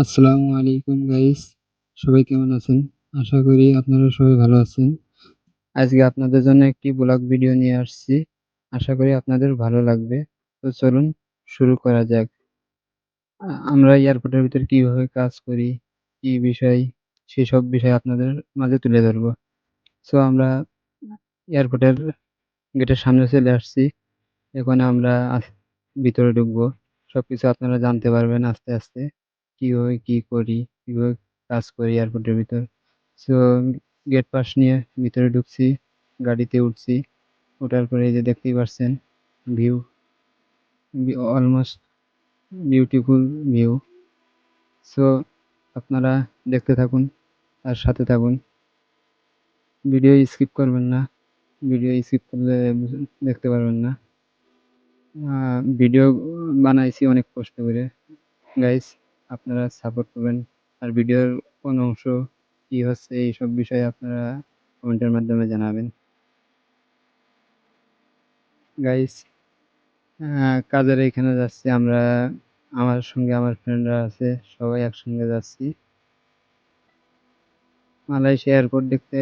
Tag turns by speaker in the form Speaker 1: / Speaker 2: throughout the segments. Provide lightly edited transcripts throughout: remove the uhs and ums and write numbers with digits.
Speaker 1: আসসালামু আলাইকুম গাইস। সবাই কেমন আছেন? আশা করি আপনারা সবাই ভালো আছেন। আজকে আপনাদের জন্য একটি ব্লগ ভিডিও নিয়ে আসছি। আশা করি আপনাদের ভালো লাগবে। তো চলুন শুরু করা যাক। আমরা এয়ারপোর্টের ভিতরে কিভাবে কাজ করি, কি বিষয় সেসব বিষয় আপনাদের মাঝে তুলে ধরবো। আমরা এয়ারপোর্টের গেটের সামনে চলে আসছি। এখন আমরা ভিতরে ঢুকবো। সবকিছু আপনারা জানতে পারবেন আস্তে, আস্তে। কিভাবে কি করি, কিভাবে কাজ করি এয়ারপোর্টের ভিতর। সো গেট পাস নিয়ে ভিতরে ঢুকছি, গাড়িতে উঠছি। ওঠার পরে এই যে দেখতেই পাচ্ছেন view, almost beautiful view. So আপনারা দেখতে থাকুন আর সাথে থাকুন। ভিডিও স্কিপ করবেন না। ভিডিও স্কিপ করলে দেখতে পারবেন না। ভিডিও বানাইছি অনেক কষ্ট করে। গাইস আপনারা সাপোর্ট করবেন। আর ভিডিওর কোন অংশ কি হচ্ছে এইসব বিষয়ে আপনারা কমেন্টের মাধ্যমে জানাবেন। গাইস কাজের এইখানে যাচ্ছি আমরা, আমার সঙ্গে আমার ফ্রেন্ডরা আছে, সবাই একসঙ্গে যাচ্ছি। মালয়েশিয়া এয়ারপোর্ট দেখতে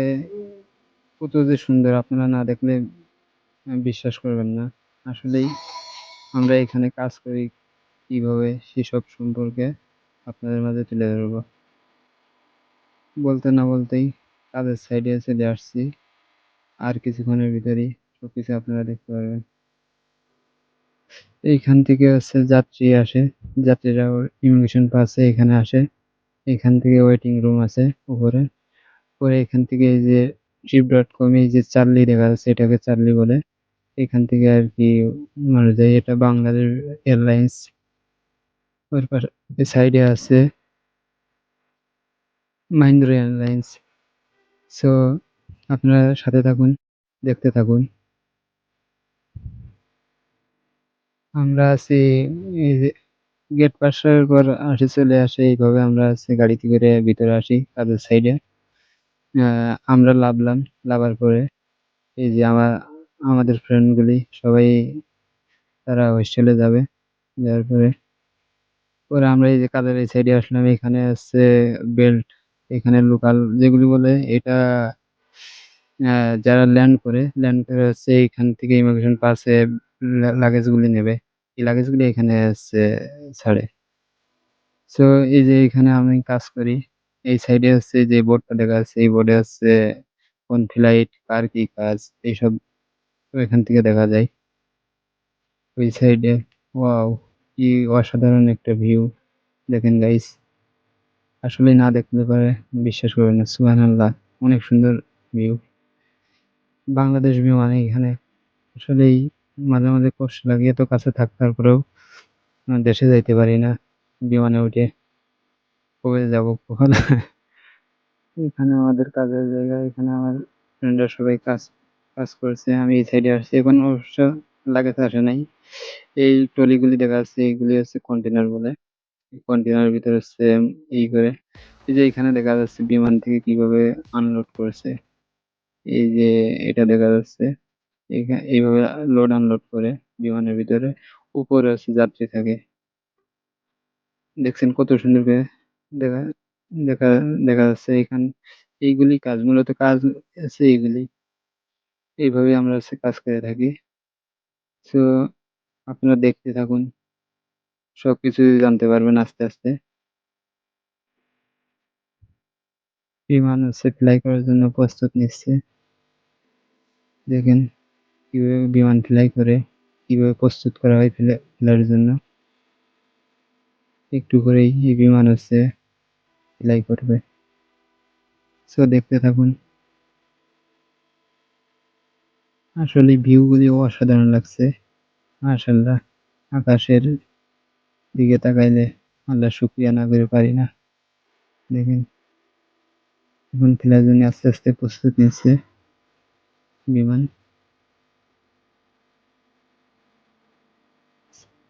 Speaker 1: কত যে সুন্দর, আপনারা না দেখলে বিশ্বাস করবেন না। আসলেই আমরা এখানে কাজ করি কিভাবে সেসব সম্পর্কে আপনাদের মাঝে তুলে ধরবো। বলতে না বলতেই কাজের সাইডে চলে আসছি। আর কিছুক্ষণের ভিতরেই সবকিছু আপনারা দেখতে পারবেন। এইখান থেকে হচ্ছে যাত্রী আসে, যাত্রীরা ইমিগ্রেশন পাসে এখানে আসে। এখান থেকে ওয়েটিং রুম আছে উপরে। পরে এখান থেকে এই যে trip.com এই যে চার্লি দেখা যাচ্ছে, এটাকে চার্লি বলে। এখান থেকে আর কি মানুষ যায়, এটা বাংলাদেশ এয়ারলাইন্স। ওর পাশে সাইডে আছে মাহিন্দ্রা এয়ারলাইন্স। সো আপনারা সাথে থাকুন, দেখতে থাকুন। আমরা আছি এই যে গেট পাসের পর চলে আসে, এইভাবে আমরা গাড়িতে করে ভিতরে আসি কাজের সাইডে। আমরা নামলাম, নামার পরে এই যে আমাদের ফ্রেন্ড গুলি সবাই তারা হোস্টেলে যাবে। যাওয়ার পরে পরে আমরা এই যে কাজের এই সাইডে আসলাম। এখানে আছে বেল্ট, এখানে লোকাল যেগুলি বলে এটা যারা ল্যান্ড করে হচ্ছে এইখান থেকে ইমিগ্রেশন পাসে লাগেজ গুলি নেবে। এই লাগেজ গুলি এখানে হচ্ছে ছাড়ে। সো এই যে এখানে আমি কাজ করি। এই সাইডে হচ্ছে যে বোর্ডটা দেখা যাচ্ছে, এই বোর্ডে হচ্ছে কোন ফ্লাইট, কার কি কাজ এইসব এখান থেকে দেখা যায়। ওই সাইডে ওয়াও, কি অসাধারণ একটা ভিউ! দেখেন গাইস, আসলে না দেখলে পরে বিশ্বাস করবেন না। সুবহানাল্লাহ, অনেক সুন্দর ভিউ। বাংলাদেশ বিমান এখানে আসলেই মাঝে মাঝে কষ্ট লাগে, এত কাছে থাকার পরেও দেশে যাইতে পারি না বিমানে উঠে। কবে যাব কখন। এখানে আমাদের কাজের জায়গা, এখানে আমার ফ্রেন্ডরা সবাই কাজ কাজ করছে। আমি এই সাইডে আসছি, এখন অবশ্য লাগাতে আসে নাই। এই ট্রলিগুলি দেখা যাচ্ছে, এইগুলি হচ্ছে কন্টেনার বলে। কন্টেনার ভিতরে হচ্ছে করে এই যে এখানে দেখা যাচ্ছে বিমান থেকে কিভাবে আনলোড করছে। এই যে এটা দেখা যাচ্ছে, এইভাবে লোড আনলোড করে বিমানের ভিতরে। উপরে হচ্ছে যাত্রী থাকে, দেখছেন কত সুন্দর করে দেখা দেখা দেখা যাচ্ছে এখানে। এইগুলি কাজ, মূলত কাজ আছে এইগুলি। এইভাবে আমরা হচ্ছে কাজ করে থাকি। তো আপনারা দেখতে থাকুন, সবকিছু জানতে পারবেন আস্তে আস্তে। বিমান হচ্ছে ফ্লাই করার জন্য প্রস্তুত নিচ্ছে। দেখেন কিভাবে বিমান ফ্লাই করে, কিভাবে প্রস্তুত করা হয় ফ্লাইয়ের জন্য। একটু করেই এই বিমান হচ্ছে ফ্লাই করবে। দেখতে থাকুন। আসলে ভিউ গুলি অসাধারণ লাগছে। মাশাআল্লাহ, আকাশের দিকে তাকাইলে আল্লাহ শুকরিয়া না করে পারি না। দেখেন এখন ফ্লাইয়ের জন্য আস্তে আস্তে প্রস্তুত নিচ্ছে বিমান।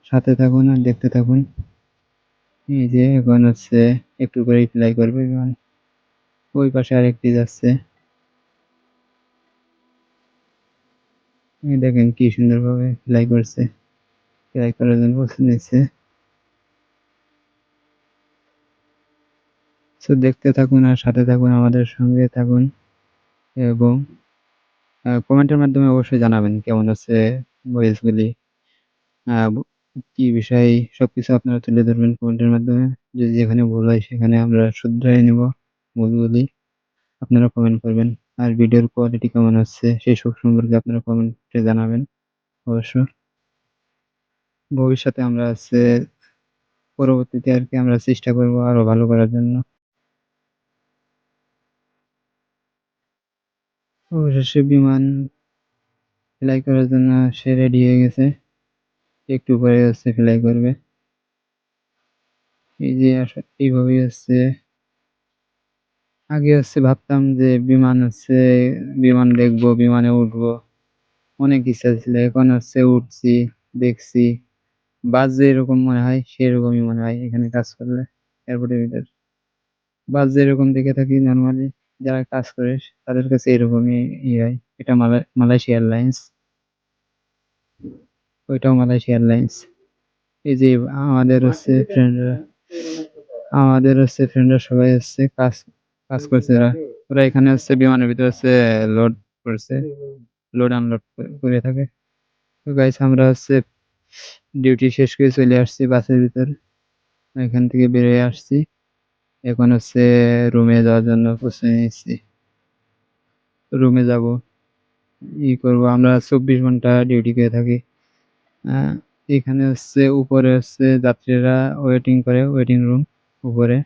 Speaker 1: সাথে থাকুন আর দেখতে থাকুন। এই যে এখন হচ্ছে একটু করেই ফ্লাই করবে বিমান। ওই পাশে আরেকটি যাচ্ছে। এই দেখেন কি সুন্দরভাবে ফ্লাই করছে, ফ্লাই করার জন্য প্রস্তুত নিচ্ছে। সো দেখতে থাকুন আর সাথে থাকুন, আমাদের সঙ্গে থাকুন এবং কমেন্টের মাধ্যমে অবশ্যই জানাবেন কেমন হচ্ছে ভয়েসগুলি। আ ব কি বিষয় সবকিছু আপনারা তুলে ধরবেন কমেন্টের মাধ্যমে। যদি যেখানে ভুল হয় সেখানে আমরা শুধরাই নিব ভুলগুলি। আপনারা কমেন্ট করবেন। আর ভিডিওর কোয়ালিটি কেমন হচ্ছে সেসব সম্পর্কে আপনারা কমেন্টে জানাবেন অবশ্য। ভবিষ্যতে আমরা পরবর্তীতে আরকি আমরা চেষ্টা করব আরো ভালো করার জন্য। অবশেষে বিমান ফ্লাই করার জন্য সে রেডি হয়ে গেছে। একটু পরে ফ্লাই করবে। এই যে এইভাবেই আগে ভাবতাম যে বিমান দেখবো, বিমানে উঠবো। অনেক ইচ্ছা ছিল। এখন উঠছি, দেখছি। বাস যেরকম মনে হয় সেরকমই মনে হয় এখানে কাজ করলে এয়ারপোর্টের ভিতর। বাস যেরকম দেখে থাকি নরমালি যারা কাজ করে তাদের কাছে এরকমই হয়। এটা মালয়েশিয়া এয়ারলাইন্স, ওইটাও মালয়েশিয়া এয়ারলাইন্স। এই যে আমাদের ফ্রেন্ডরা সবাই কাজ কাজ করছে ওরা। ওরা এখানে বিমানের ভিতরে লোড করছে, লোড আনলোড করে থাকে। তো গাইস আমরা ডিউটি শেষ করে চলে আসছি বাসের ভিতর। এখান থেকে বেরিয়ে আসছি। এখন রুমে যাওয়ার জন্য প্রস্তুতি নিচ্ছি। রুমে যাব, করব। আমরা 24 ঘন্টা ডিউটি করে থাকি। আহ, এখানে উপরে যাত্রীরা ওয়েটিং করে, ওয়েটিং রুম উপরে।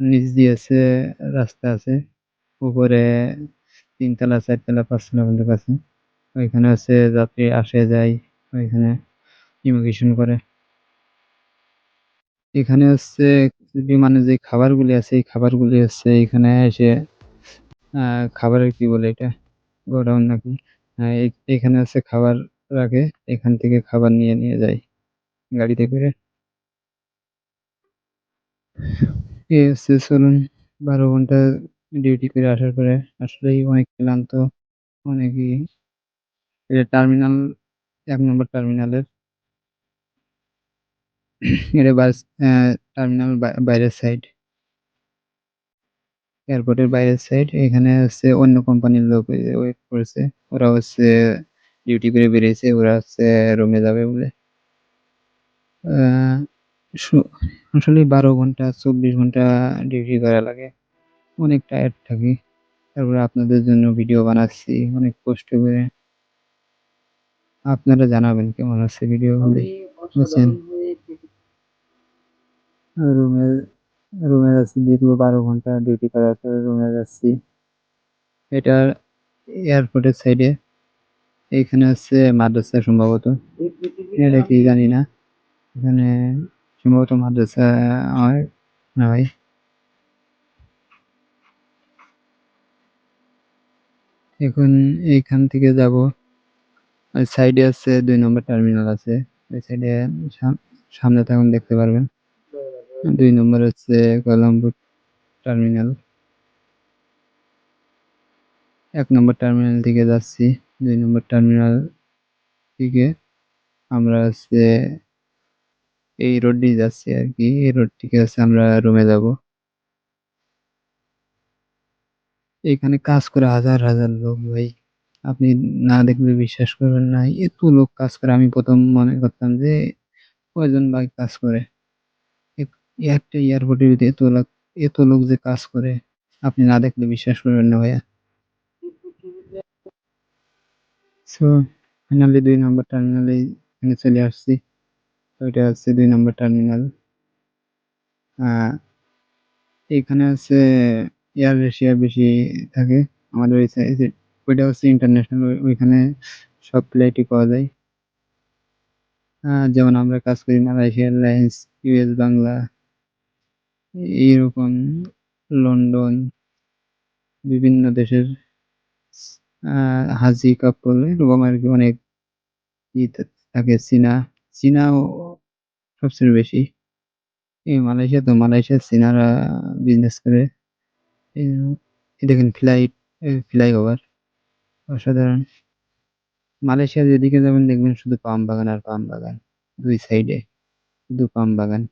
Speaker 1: নিচ দিয়ে রাস্তা আছে। উপরে 3 তলা 4 তলা 5 তলা পর্যন্ত আছে। ওইখানে যাত্রী আসে যায়, ওইখানে ইমিগ্রেশন করে। এখানে বিমানে যে খাবারগুলি আছে এই খাবারগুলি এখানে এসে খাবারের কি বলে এটা, গোডাউন নাকি। এখানে খাবার রাখে, এখান থেকে খাবার নিয়ে যায় গাড়িতে করে। চলুন 12 ঘন্টা ডিউটি করে আসার পরে আসলেই অনেক ক্লান্ত। অনেকই। এটা টার্মিনাল, 1 নম্বর টার্মিনালের। এটা বাস টার্মিনাল বাইরের সাইড, এয়ারপোর্টের বাইরের সাইড। এখানে অন্য কোম্পানির লোক ওয়েট করেছে। ওরা ডিউটি করে বেরিয়েছে, ওরা রুমে যাবে বলে। আহ, সু- আসলে 12 ঘন্টা 24 ঘন্টা ডিউটি করা লাগে, অনেক টায়ার্ড থাকি। তারপরে আপনাদের জন্য ভিডিও বানাচ্ছি অনেক কষ্ট করে। আপনারা জানাবেন কেমন আছে ভিডিও গুলি, বুঝছেন। রুমে রুমে যাচ্ছি দীর্ঘ 12 ঘন্টা ডিউটি করার পরে রুমে যাচ্ছি। এটা এয়ারপোর্টের সাইডে। এইখানে মাদ্রাসা সম্ভবত, এটা কি জানি না। এখানে সম্ভবত মাদ্রাসা হয় না ভাই। এখন এইখান থেকে যাব, ওই সাইডে 2 নম্বর টার্মিনাল আছে। ওই সাইডে সামনে তখন দেখতে পারবেন। 2 নম্বর কলম্বো টার্মিনাল। 1 নম্বর টার্মিনাল থেকে যাচ্ছি। 2 নম্বর টার্মিনাল থেকে আমরা এই রোড দিয়ে যাচ্ছি আর কি। এই রোড থেকে আমরা রুমে যাব। এখানে কাজ করে হাজার হাজার লোক ভাই। আপনি না দেখলে বিশ্বাস করবেন না, এত লোক কাজ করে। আমি প্রথম মনে করতাম যে কয়জন ভাই কাজ করে। একটা এয়ারপোর্টের ভিতরে এত লোক যে কাজ করে, আপনি না দেখলে বিশ্বাস করবেন না ভাইয়া। সো ফাইনালি 2 নম্বর টার্মিনালে এখানে চলে আসছি। তো এটা 2 নম্বর টার্মিনাল। আহ এখানে এয়ার এশিয়া বেশি থাকে। আমাদের ওই সাইডে ওইটা ইন্টারন্যাশনাল, ওইখানে সব ফ্লাইটই পাওয়া যায়। যেমন আমরা কাজ করি মালয়েশিয়া এয়ারলাইন্স, ইউএস বাংলা, এইরকম লন্ডন, বিভিন্ন দেশের হাজি কাপল, এরকম আর কি অনেক থাকে। চীনাও সবচেয়ে বেশি। এই মালয়েশিয়া চীনারা বিজনেস করে। এই এই দেখেন ফ্লাইওভার অসাধারণ। মালয়েশিয়ার যেদিকে যাবেন দেখবেন শুধু পাম বাগান আর পাম বাগান, দুই সাইডে শুধু পাম বাগান।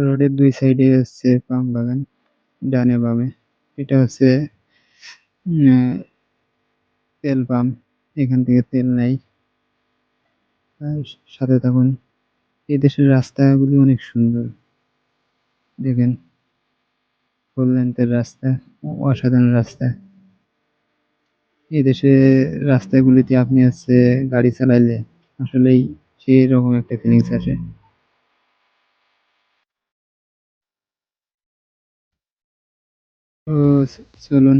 Speaker 1: রোডের ২ সাইডে হচ্ছে পাম বাগান, ডানে বামে। এটা হচ্ছে তেল পাম্প। এখান থেকে তেল নেয়। আর সাথে থাকুন। এই দেশের রাস্তাগুলি অনেক সুন্দর। দেখেন 4 লেনথের রাস্তা, অসাধারণ রাস্তা। এই দেশের রাস্তাগুলিতে আপনি হচ্ছে গাড়ি চালাইলে আসলেই সেইরকম একটা ফিলিংস আসে। তো চলুন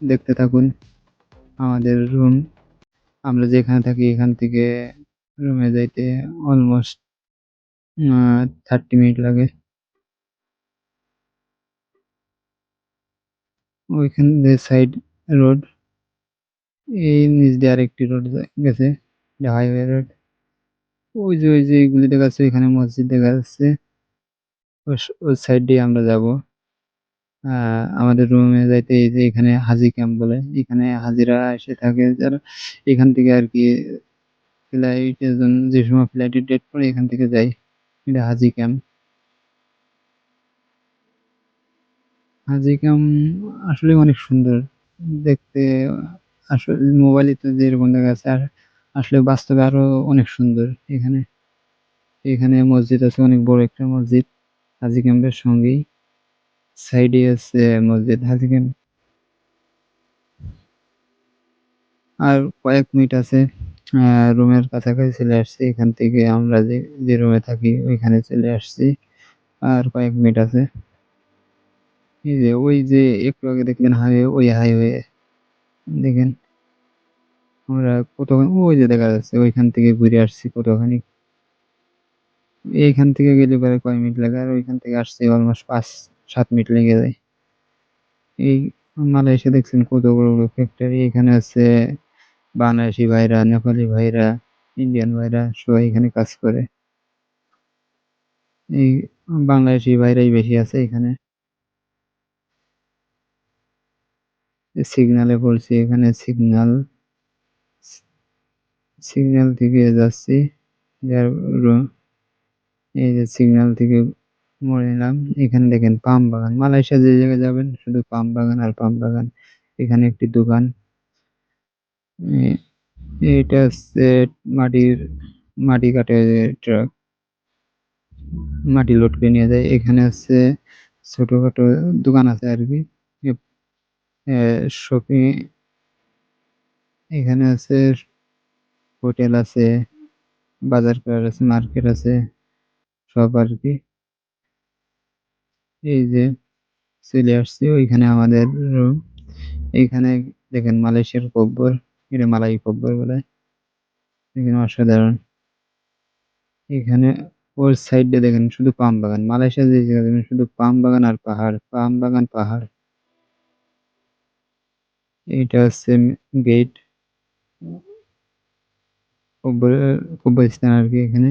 Speaker 1: দেখতে থাকুন আমাদের রুম। আমরা যেখানে থাকি এখান থেকে রুমে যাইতে অলমোস্ট 30 মিনিট লাগে। ওইখান দিয়ে সাইড রোড, এই নিচ দিয়ে আরেকটি রোড গেছে, এটা হাইওয়ে রোড। ওই যে এগুলি দেখা যাচ্ছে, এখানে মসজিদ দেখা যাচ্ছে। ওই সাইড দিয়ে আমরা যাব। আমাদের রুমে যাইতে এই যে এখানে হাজি ক্যাম্প বলে, এখানে হাজিরা এসে থাকে যারা এখান থেকে আর কি ফ্লাইটের জন্য, যে সময় ফ্লাইটের ডেট পড়ে এখান থেকে যায়। এটা হাজি ক্যাম্প। হাজি ক্যাম্প আসলে অনেক সুন্দর দেখতে। আসলে মোবাইলে তো যেরকম দেখা যাচ্ছে, আর আসলে বাস্তবে আরো অনেক সুন্দর। এখানে এখানে মসজিদ আছে, অনেক বড় একটা মসজিদ হাজি ক্যাম্পের সঙ্গেই। সাইডে আছে মসজিদ হাজি ক্যাম্প। আর কয়েক মিনিট আছে, রুমের কাছাকাছি চলে আসছি। এখান থেকে আমরা যে রুমে থাকি ওইখানে চলে আসছি। আর কয়েক মিনিট আছে। এই যে ওই যে একটু আগে দেখলেন হাইওয়ে, ওই হাইওয়ে দেখেন আমরা কতক্ষণ, ওই যে দেখা যাচ্ছে ওইখান থেকে ঘুরে আসছি কতখানি। এইখান থেকে গেলে পরে কয় মিনিট লাগে, আর ওইখান থেকে আসছি অলমোস্ট 5-7 মিনিট লেগে যায়। এই মালয়েশিয়া দেখছেন কত বড় বড় ফ্যাক্টরি। এখানে আছে বাংলাদেশি ভাইরা, নেপালি ভাইরা, ইন্ডিয়ান ভাইরা সবাই এখানে কাজ করে। এই বাংলাদেশি ভাইরাই বেশি আছে এখানে। সিগন্যালে পড়ছি, এখানে সিগন্যাল থেকে যাচ্ছি। যার এই যে সিগন্যাল থেকে মোড় নিলাম। এখানে দেখেন পাম বাগান। মালয়েশিয়া যে জায়গায় যাবেন শুধু পাম বাগান আর পাম বাগান। এখানে একটি দোকান। এ- এটা হচ্ছে মাটির মাটি কাটে, ট্রাক মাটি লোড করে নিয়ে যায়। এখানে হচ্ছে ছোটখাটো দোকান আছে আর কি। শপিং, এখানে আছে হোটেল আছে, বাজার করার আছে, মার্কেট আছে, সব আর কি। এই যে চলে আসছি ওইখানে আমাদের রুম। এইখানে দেখেন মালয়েশিয়ার কব্বর, এটা মালাই কব্বর বলে। এখানে অসাধারণ। এখানে ওর সাইডে দেখেন শুধু পাম বাগান। মালয়েশিয়া যে জায়গা দেখেন শুধু পাম বাগান আর পাহাড়, পাম বাগান পাহাড়। এইটা হচ্ছে গেট, কব্বরস্থান আর কি এখানে।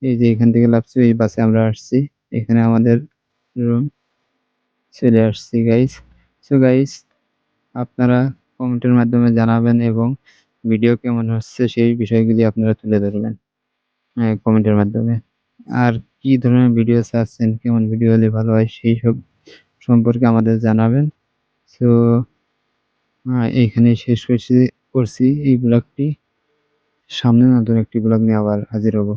Speaker 1: এই যে এখান থেকে লাফছি, এই বাসে আমরা আসছি। এখানে আমাদের রুম, চলে আসছি গাইস। সো গাইস, আপনারা কমেন্টের মাধ্যমে জানাবেন এবং ভিডিও কেমন হচ্ছে সেই বিষয়গুলি আপনারা তুলে ধরবেন কমেন্টের মাধ্যমে। আর কি ধরনের ভিডিও চাচ্ছেন, কেমন ভিডিও হলে ভালো হয় সেই সব সম্পর্কে আমাদের জানাবেন। সো এইখানেই শেষ করছি এই ব্লগটি। সামনে নতুন একটি ব্লগ নিয়ে আবার হাজির হব।